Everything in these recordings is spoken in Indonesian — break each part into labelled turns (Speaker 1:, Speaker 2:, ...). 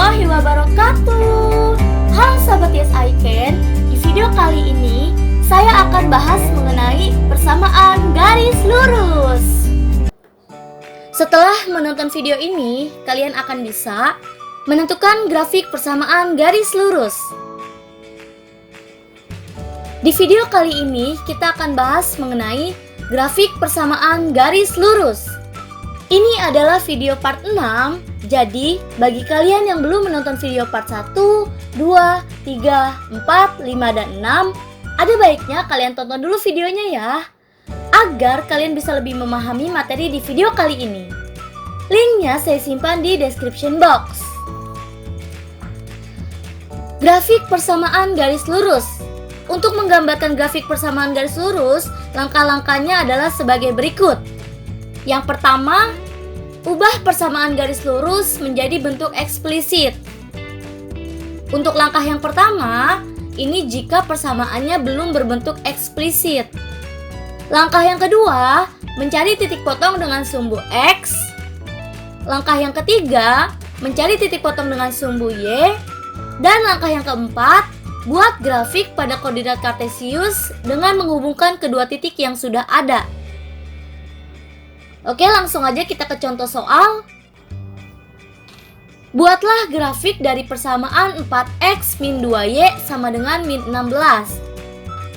Speaker 1: warahmatullahi wabarakatuh. Halo sahabat Yes I Can. Di video kali ini saya akan bahas mengenai persamaan garis lurus. Setelah menonton video ini, kalian akan bisa menentukan grafik persamaan garis lurus. Di video kali ini kita akan bahas mengenai grafik persamaan garis lurus. Ini adalah video part 6. Jadi, bagi kalian yang belum menonton video part 1, 2, 3, 4, 5, dan 6, ada baiknya kalian tonton dulu videonya ya, agar kalian bisa lebih memahami materi di video kali ini. Linknya saya simpan di description box. Grafik persamaan garis lurus. Untuk menggambarkan grafik persamaan garis lurus, langkah-langkahnya adalah sebagai berikut. Yang pertama, ubah persamaan garis lurus menjadi bentuk eksplisit. Untuk langkah yang pertama, ini jika persamaannya belum berbentuk eksplisit. Langkah yang kedua, mencari titik potong dengan sumbu X. Langkah yang ketiga, mencari titik potong dengan sumbu Y. Dan langkah yang keempat, buat grafik pada koordinat kartesius dengan menghubungkan kedua titik yang sudah ada. Oke, langsung aja kita ke contoh soal. Buatlah grafik dari persamaan 4x min 2y sama dengan min 16.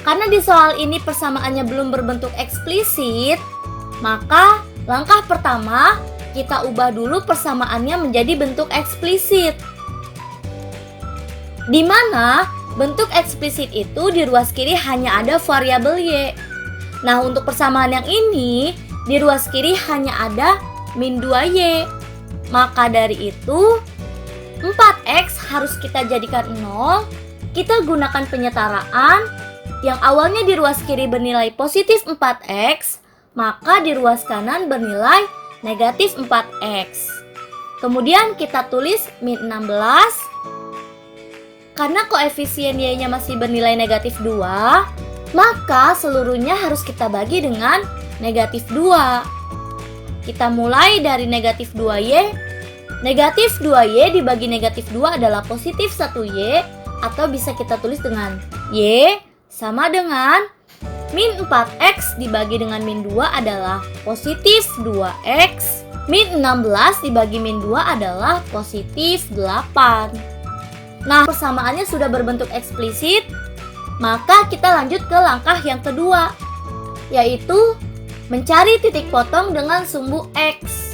Speaker 1: Karena di soal ini persamaannya belum berbentuk eksplisit, maka langkah pertama kita ubah dulu persamaannya menjadi bentuk eksplisit. Di mana bentuk eksplisit itu di ruas kiri hanya ada variabel y. Nah, untuk persamaan yang ini di ruas kiri hanya ada min 2y. Maka dari itu 4x harus kita jadikan 0. Kita gunakan penyetaraan. Yang awalnya di ruas kiri bernilai positif 4x, maka di ruas kanan bernilai negatif 4x. Kemudian kita tulis min 16. Karena koefisien y-nya masih bernilai negatif 2, maka seluruhnya harus kita bagi dengan negatif 2. Kita mulai dari negatif 2y. Negatif 2y dibagi negatif 2 adalah positif 1y, atau bisa kita tulis dengan y sama dengan min 4x dibagi dengan min 2 adalah positif 2x. Min 16 dibagi min 2 adalah positif 8. Nah, persamaannya sudah berbentuk eksplisit, maka kita lanjut ke langkah yang kedua, yaitu mencari titik potong dengan sumbu X.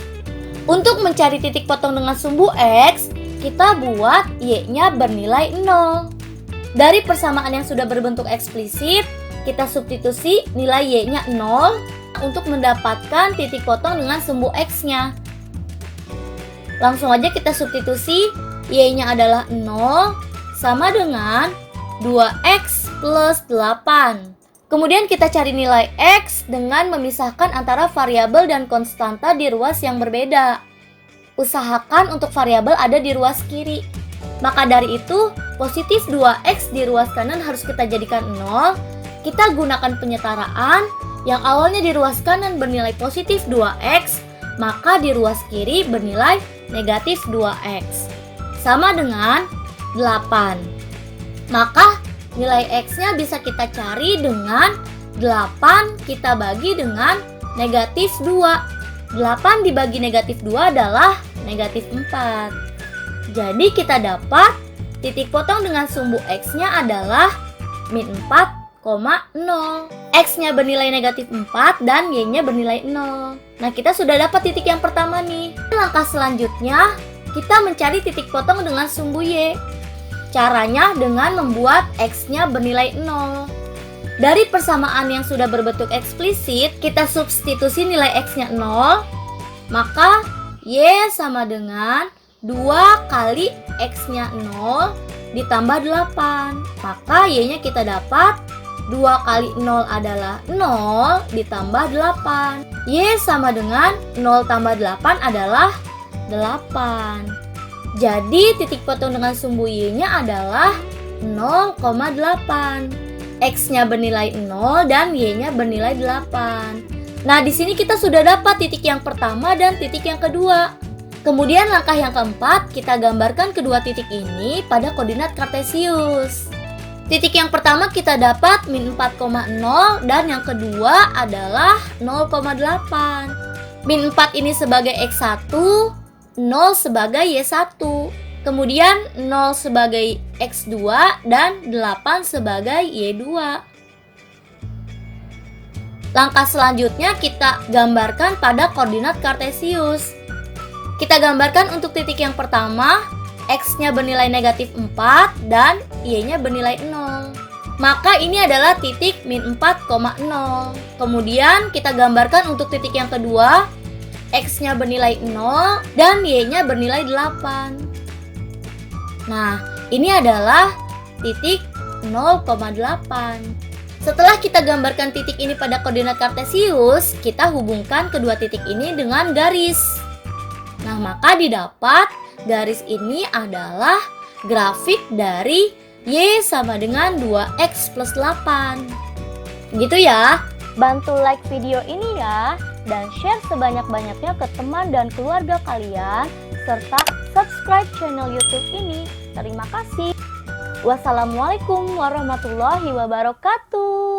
Speaker 1: Untuk mencari titik potong dengan sumbu X, kita buat y-nya bernilai 0. Dari persamaan yang sudah berbentuk eksplisit, kita substitusi nilai y-nya 0 untuk mendapatkan titik potong dengan sumbu X-nya. Langsung aja kita substitusi, y-nya adalah 0 sama dengan 2x plus 8. Kemudian kita cari nilai x dengan memisahkan antara variabel dan konstanta di ruas yang berbeda. Usahakan untuk variabel ada di ruas kiri. Maka dari itu, positif 2x di ruas kanan harus kita jadikan 0. Kita gunakan penyetaraan. Yang awalnya di ruas kanan bernilai positif 2x, maka di ruas kiri bernilai negatif 2x. Sama dengan 8. Maka nilai x-nya bisa kita cari dengan 8 kita bagi dengan negatif 2. 8 dibagi negatif 2 adalah negatif 4. Jadi kita dapat titik potong dengan sumbu x-nya adalah min 4,0. X-nya bernilai negatif 4 dan y-nya bernilai 0. Nah, kita sudah dapat titik yang pertama nih. Langkah selanjutnya, kita mencari titik potong dengan sumbu y. Caranya dengan membuat x-nya bernilai 0. Dari persamaan yang sudah berbentuk eksplisit, kita substitusi nilai x-nya 0. Maka y sama dengan 2 kali x-nya 0 ditambah 8. Maka y-nya kita dapat 2 kali 0 adalah 0 ditambah 8. Y sama dengan 0 tambah 8 adalah 8. Jadi titik potong dengan sumbu y-nya adalah 0,8. X-nya bernilai 0 dan y-nya bernilai 8. Nah, di sini kita sudah dapat titik yang pertama dan titik yang kedua. Kemudian langkah yang keempat, kita gambarkan kedua titik ini pada koordinat kartesius. Titik yang pertama kita dapat min 4,0 dan yang kedua adalah 0,8. Min 4 ini sebagai X1, 0 sebagai Y1. Kemudian 0 sebagai X2 dan 8 sebagai Y2. Langkah selanjutnya kita gambarkan pada koordinat kartesius. Kita gambarkan untuk titik yang pertama, X-nya bernilai negatif 4 dan Y-nya bernilai 0. Maka ini adalah titik min 4,0. Kemudian kita gambarkan untuk titik yang kedua, X-nya bernilai 0 dan Y-nya bernilai 8. Nah, ini adalah titik 0,8. Setelah kita gambarkan titik ini pada koordinat kartesius, kita hubungkan kedua titik ini dengan garis. Nah, maka didapat garis ini adalah grafik dari Y sama dengan 2X plus 8. Gitu ya. Bantu like video ini ya, dan share sebanyak-banyaknya ke teman dan keluarga kalian, serta subscribe channel YouTube ini. Terima kasih. Wassalamualaikum warahmatullahi wabarakatuh.